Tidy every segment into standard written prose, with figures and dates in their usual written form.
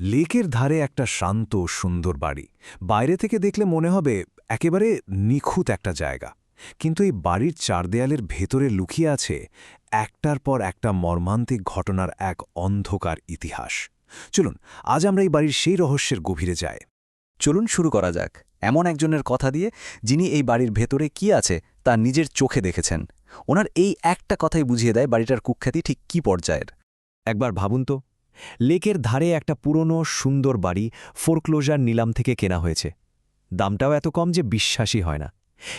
লেকের ধারে একটা শান্ত সুন্দর বাড়ি। বাইরে থেকে দেখলে মনে হবে একেবারে নিখুঁত একটা জায়গা। কিন্তু এই বাড়ির চারদেয়ালের ভেতরে লুকিয়ে আছে একটার পর একটা মর্মান্তিক ঘটনার এক অন্ধকার ইতিহাস। চলুন আজ আমরা এই বাড়ির সেই রহস্যের গভীরে যাই। চলুন শুরু করা যাক এমন একজনের কথা দিয়ে, যিনি এই বাড়ির ভেতরে কি আছে তা নিজের চোখে দেখেছেন। ওনার এই একটা কথাই বুঝিয়ে দেয় বাড়িটার কুখ্যাতি ঠিক কী পর্যায়ের। একবার ভাবুন তো, লেকের ধারে একটা পুরনো সুন্দর বাড়ি ফোরক্লোজার নিলাম থেকে কেনা হয়েছে। দামটাও এত কম যে বিশ্বাসই হয় না।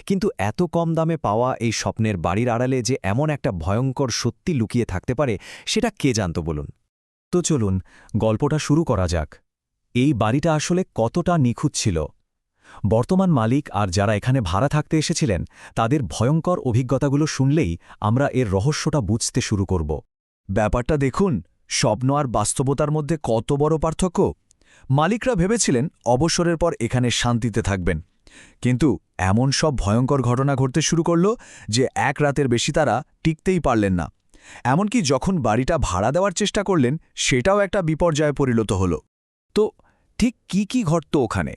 কিন্তু এত কম দামে পাওয়া এই স্বপ্নের বাড়ির আড়ালে যে এমন একটা ভয়ঙ্কর সত্যি লুকিয়ে থাকতে পারে, সেটা কে জানত বলুন। তো চলুন গল্পটা শুরু করা যাক। এই বাড়িটা আসলে কতটা নিখুঁত ছিল। বর্তমান মালিক আর যারা এখানে ভাড়া থাকতে এসেছিলেন, তাদের ভয়ঙ্কর অভিজ্ঞতাগুলো শুনলেই আমরা এর রহস্যটা বুঝতে শুরু করব। ব্যাপারটা দেখুন, স্বপ্ন আর বাস্তবতার মধ্যে কত বড় পার্থক্য। মালিকরা ভেবেছিলেন অবসরের পর এখানে শান্তিতে থাকবেন, কিন্তু এমন সব ভয়ঙ্কর ঘটনা ঘটতে শুরু করল যে এক রাতের বেশি তারা টিকতেই পারলেন না। এমনকি যখন বাড়িটা ভাড়া দেওয়ার চেষ্টা করলেন, সেটাও একটা বিপর্যয়ে পরিণত হল। তো ঠিক কি ঘটত ওখানে?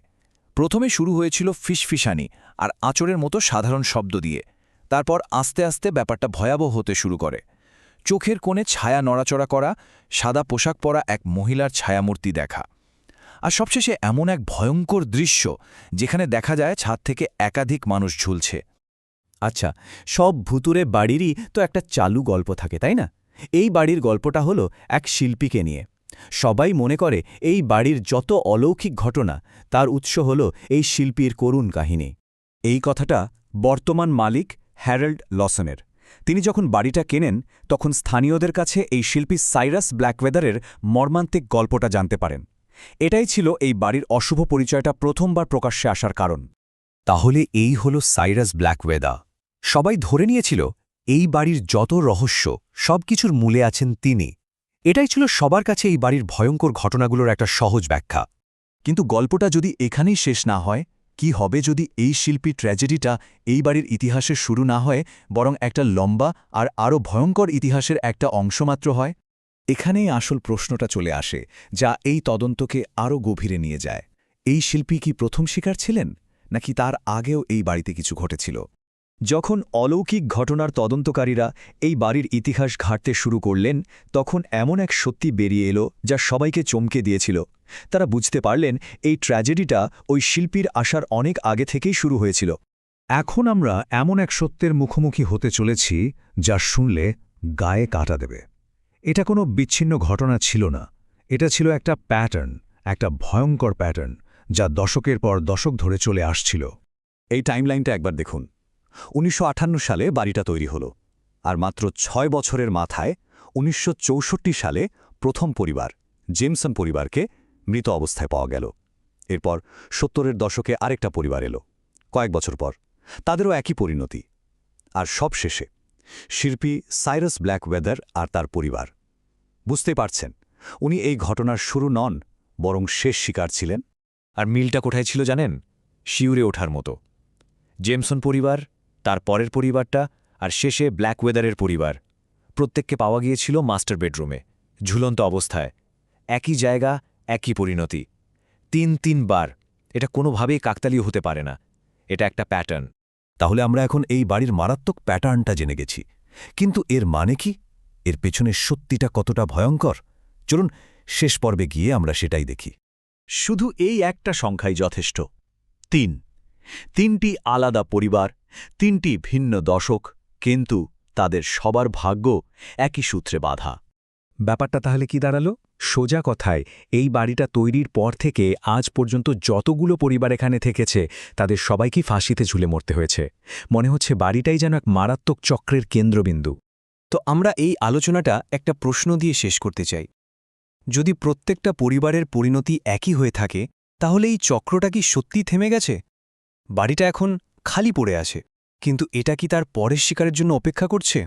প্রথমে শুরু হয়েছিল ফিসফিসানি আর আঁচড়ের মতো সাধারণ শব্দ দিয়ে। তারপর আস্তে আস্তে ব্যাপারটা ভয়াবহ হতে শুরু করে। চোখের কোণে ছায়া নড়াচড়া করা, সাদা পোশাক পরা এক মহিলার ছায়ামূর্তি দেখা, আর সবশেষে এমন এক ভয়ঙ্কর দৃশ্য যেখানে দেখা যায় ছাদ থেকে একাধিক মানুষ ঝুলছে। আচ্ছা, সব ভুতুরে বাড়িরই তো একটা চালু গল্প থাকে, তাই না? এই বাড়ির গল্পটা হলো এক শিল্পীকে নিয়ে। সবাই মনে করে এই বাড়ির যত অলৌকিক ঘটনা, তার উৎস হল এই শিল্পীর করুণ কাহিনী। এই কথাটা বর্তমান মালিক হ্যারল্ড লসনের। তিনি যখন বাড়িটা কেনেন, তখন স্থানীয়দের কাছে এই শিল্পী সাইরাস ব্ল্যাকওয়েদারের মর্মান্তিক গল্পটা জানতে পারেন। এটাই ছিল এই বাড়ির অশুভ পরিচয়টা প্রথমবার প্রকাশ্যে আসার কারণ। তাহলে এই হল সাইরাস ব্ল্যাকওয়েদার। সবাই ধরে নিয়েছিল এই বাড়ির যত রহস্য, সবকিছুর মূলে আছেন তিনি। এটাই ছিল সবার কাছে এই বাড়ির ভয়ঙ্কর ঘটনাগুলোর একটা সহজ ব্যাখ্যা। কিন্তু গল্পটা যদি এখানেই শেষ না হয়, কি হবে যদি এই শিল্পী ট্র্যাজেডিটা এই বাড়ির ইতিহাসের শুরু না হয়, বরং একটা লম্বা আর আরও ভয়ঙ্কর ইতিহাসের একটা অংশমাত্র হয়? এখানেই আসল প্রশ্নটা চলে আসে, যা এই তদন্তকে আরও গভীরে নিয়ে যায়। এই শিল্পী কি প্রথম শিকার ছিলেন, নাকি তার আগেও এই বাড়িতে কিছু ঘটেছিল? যখন অলৌকিক ঘটনার তদন্তকারীরা এই বাড়ির ইতিহাস ঘাঁটতে শুরু করলেন, তখন এমন এক সত্যি বেরিয়ে এলো যা সবাইকে চমকে দিয়েছিল। তারা বুঝতে পারলেন এই ট্র্যাজেডিটা ওই শিল্পীর আসার অনেক আগে থেকেই শুরু হয়েছিল। এখন আমরা এমন এক সত্যের মুখোমুখি হতে চলেছি যা শুনলে গায়ে কাটা দেবে। এটা কোনো বিচ্ছিন্ন ঘটনা ছিল না, এটা ছিল একটা প্যাটার্ন, একটা ভয়ঙ্কর প্যাটার্ন, যা দশকের পর দশক ধরে চলে আসছিল। এই টাইমলাইনটা একবার দেখুন। ১৯৫৮ সালে বাড়িটা তৈরি হলো, আর মাত্র ৬ বছরের মাথায় ১৯৬৪ সালে প্রথম পরিবার, জেমসন পরিবারকে মৃত অবস্থায় পাওয়া গেল। এরপর ৭০-এর দশকে আরেকটা পরিবার এলো, কয়েক বছর পর তাদেরও একই পরিণতি। আর সবশেষে শিল্পী সাইরাস ব্ল্যাকওয়েদার আর তার পরিবার। বুঝতে পারছেন, উনি এই ঘটনার শুরু নন, বরং শেষ শিকার ছিলেন। আর মিলটা কোথায় ছিল জানেন? শিউরে ওঠার মতো। জেমসন পরিবার, তার পরের পরিবারটা, আর শেষে ব্ল্যাকওয়েদারের পরিবার, প্রত্যেককে পাওয়া গিয়েছিল মাস্টার বেডরুমে, ঝুলন্ত অবস্থায়। একই জায়গা, একই পরিণতি, ৩ বার। এটা কোনোভাবেই কাকতালীয় হতে পারে না। এটা একটা প্যাটার্ন। তাহলে আমরা এখন এই বাড়ির মারাত্মক প্যাটার্নটা জেনে গেছি, কিন্তু এর মানে কি? এর পেছনের সত্যিটা কতটা ভয়ঙ্কর? চলুন শেষ পর্বে গিয়ে আমরা সেটাই দেখি। শুধু এই একটা সংখ্যাই যথেষ্ট। ৩টি আলাদা পরিবার, ৩টি ভিন্ন দশক, কিন্তু তাদের সবার ভাগ্য একই সূত্রে বাঁধা। ব্যাপারটা তাহলে কি দাঁড়ালো? সোজা কথায়, এই বাড়িটা তৈরির পর থেকে আজ পর্যন্ত যতগুলো পরিবার এখানে থেকেছে, তাদের সবাইকে ফাঁসিতে ঝুলে মরতে হয়েছে। মনে হচ্ছে বাড়িটাই যেন এক মারাত্মক চক্রের কেন্দ্রবিন্দু। তো আমরা এই আলোচনাটা একটা প্রশ্ন দিয়ে শেষ করতে চাই। যদি প্রত্যেকটা পরিবারের পরিণতি একই হয়ে থাকে, তাহলে এই চক্রটা কি সত্যিই থেমে গেছে? বাড়িটা এখন খালি পড়ে আছে, কিন্তু এটা কি তার পরের শিকারের জন্য অপেক্ষা করছে?